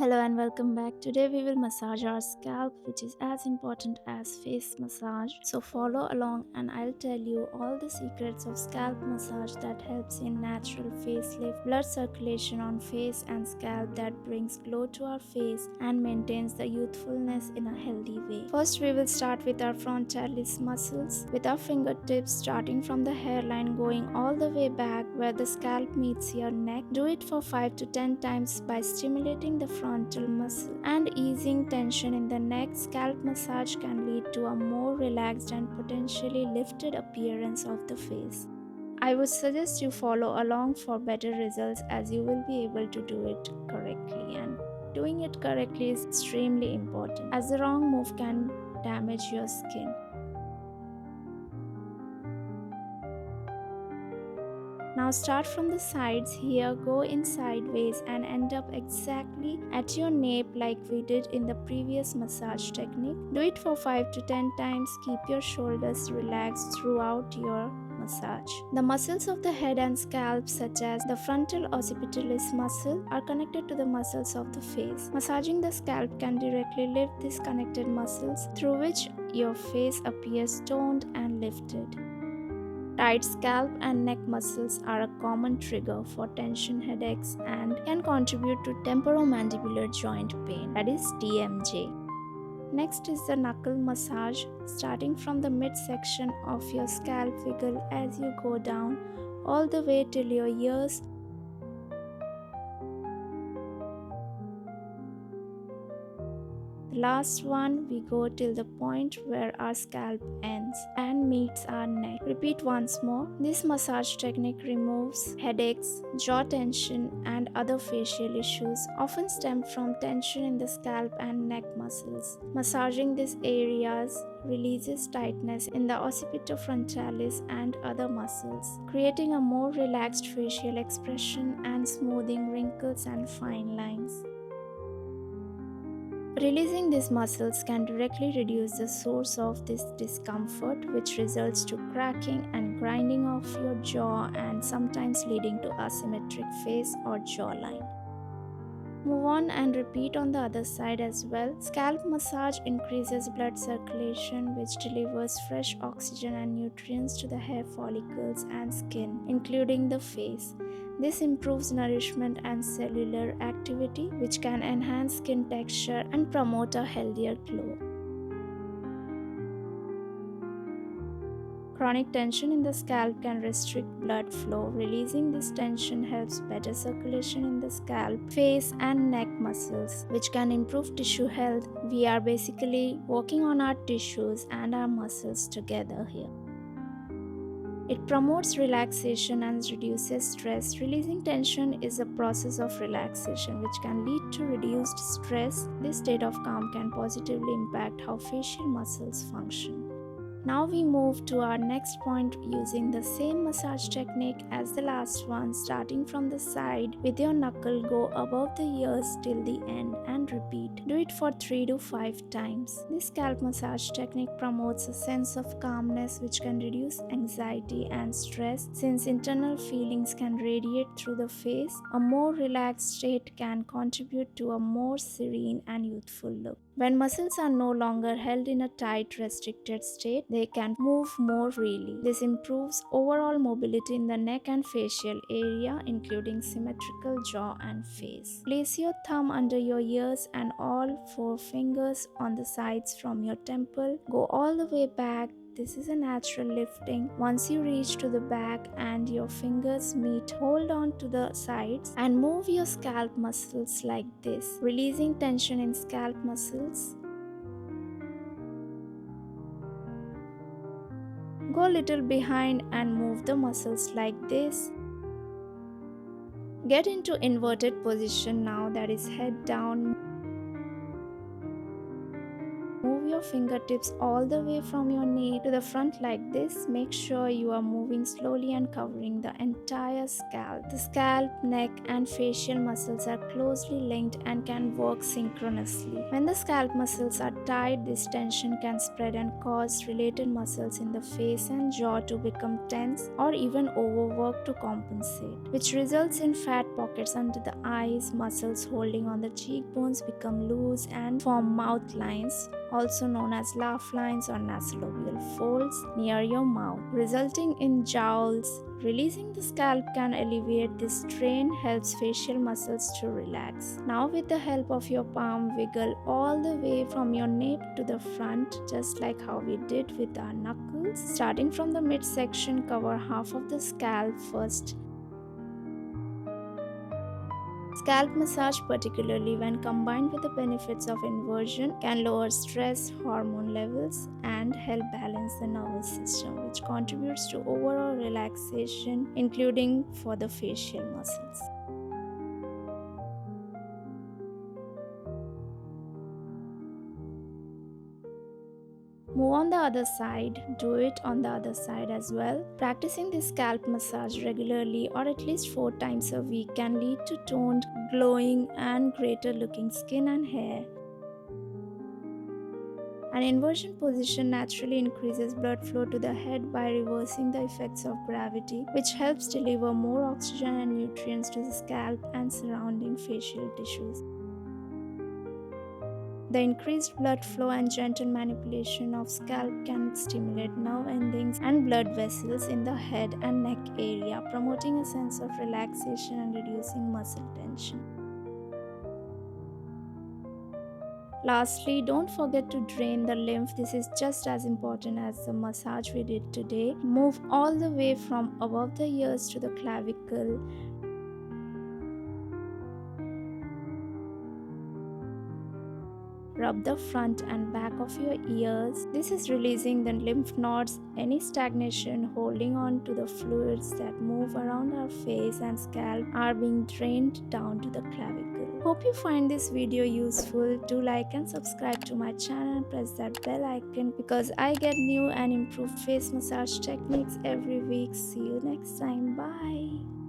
Hello and welcome back. Today we will massage our scalp, which is as important as face massage. So follow along and I'll tell you all the secrets of scalp massage that helps in natural facelift, blood circulation on face and scalp that brings glow to our face and maintains the youthfulness in a healthy way. First we will start with our frontalis muscles with our fingertips starting from the hairline going all the way back where the scalp meets your neck. Do it for 5 to 10 times by stimulating the frontal muscle and easing tension in the neck. Scalp massage can lead to a more relaxed and potentially lifted appearance of the face. I would suggest you follow along for better results as you will be able to do it correctly, and doing it correctly is extremely important as the wrong move can damage your skin. Now start from the sides here, go in sideways and end up exactly at your nape like we did in the previous massage technique. Do it for 5 to 10 times. Keep your shoulders relaxed throughout your massage. The muscles of the head and scalp such as the frontal occipitalis muscle are connected to the muscles of the face. Massaging the scalp can directly lift these connected muscles through which your face appears toned and lifted. Tight scalp and neck muscles are a common trigger for tension headaches and can contribute to temporomandibular joint pain, that is TMJ. Next is the knuckle massage. Starting from the midsection of your scalp, wiggle as you go down all the way till your ears. The last one, we go till the point where our scalp ends and meets our neck. Repeat once more. This massage technique removes headaches, jaw tension and other facial issues often stem from tension in the scalp and neck muscles. Massaging these areas releases tightness in the occipitofrontalis and other muscles, creating a more relaxed facial expression and smoothing wrinkles and fine lines. Releasing these muscles can directly reduce the source of this discomfort, which results to cracking and grinding of your jaw and sometimes leading to asymmetric face or jawline. Move on and repeat on the other side as well. Scalp massage increases blood circulation, which delivers fresh oxygen and nutrients to the hair follicles and skin, including the face. This improves nourishment and cellular activity, which can enhance skin texture and promote a healthier glow. Chronic tension in the scalp can restrict blood flow. Releasing this tension helps better circulation in the scalp, face, and neck muscles, which can improve tissue health. We are basically working on our tissues and our muscles together here. It promotes relaxation and reduces stress. Releasing tension is a process of relaxation which can lead to reduced stress. This state of calm can positively impact how facial muscles function. Now we move to our next point using the same massage technique as the last one. Starting from the side with your knuckle, go above the ears till the end and repeat. Do it for 3 to 5 times. This scalp massage technique promotes a sense of calmness which can reduce anxiety and stress. Since internal feelings can radiate through the face, a more relaxed state can contribute to a more serene and youthful look. When muscles are no longer held in a tight, restricted state, they can move more freely. This improves overall mobility in the neck and facial area, including symmetrical jaw and face. Place your thumb under your ears and all 4 fingers on the sides from your temple. Go all the way back. This is a natural lifting. Once you reach to the back and your fingers meet, hold on to the sides and move your scalp muscles like this, releasing tension in scalp muscles. Go a little behind and move the muscles like this. Get into inverted position now, that is head down. Move your fingertips all the way from your knee to the front like this, make sure you are moving slowly and covering the entire scalp. The scalp, neck, and facial muscles are closely linked and can work synchronously. When the scalp muscles are tight, this tension can spread and cause related muscles in the face and jaw to become tense or even overwork to compensate, which results in fat pockets under the eyes. Muscles holding on the cheekbones become loose and form mouth lines, also known as laugh lines or nasolabial folds near your mouth, resulting in jowls. Releasing the scalp can alleviate this strain, helps facial muscles to relax. Now with the help of your palm, wiggle all the way from your nape to the front, just like how we did with our knuckles. Starting from the midsection, cover half of the scalp first. Scalp massage, particularly when combined with the benefits of inversion, can lower stress, hormone levels, and help balance the nervous system, which contributes to overall relaxation, including for the facial muscles. Move on the other side, do it on the other side as well. Practicing this scalp massage regularly or at least 4 times a week can lead to toned, glowing, and greater looking skin and hair. An inversion position naturally increases blood flow to the head by reversing the effects of gravity, which helps deliver more oxygen and nutrients to the scalp and surrounding facial tissues. The increased blood flow and gentle manipulation of scalp can stimulate nerve endings and blood vessels in the head and neck area, promoting a sense of relaxation and reducing muscle tension. Lastly, don't forget to drain the lymph. This is just as important as the massage we did today. Move all the way from above the ears to the clavicle. Rub the front and back of your ears. This is releasing the lymph nodes. Any stagnation holding on to the fluids that move around our face and scalp are being drained down to the clavicle. Hope you find this video useful. Do like and subscribe to my channel and press that bell icon because I get new and improved face massage techniques every week. See you next time. Bye.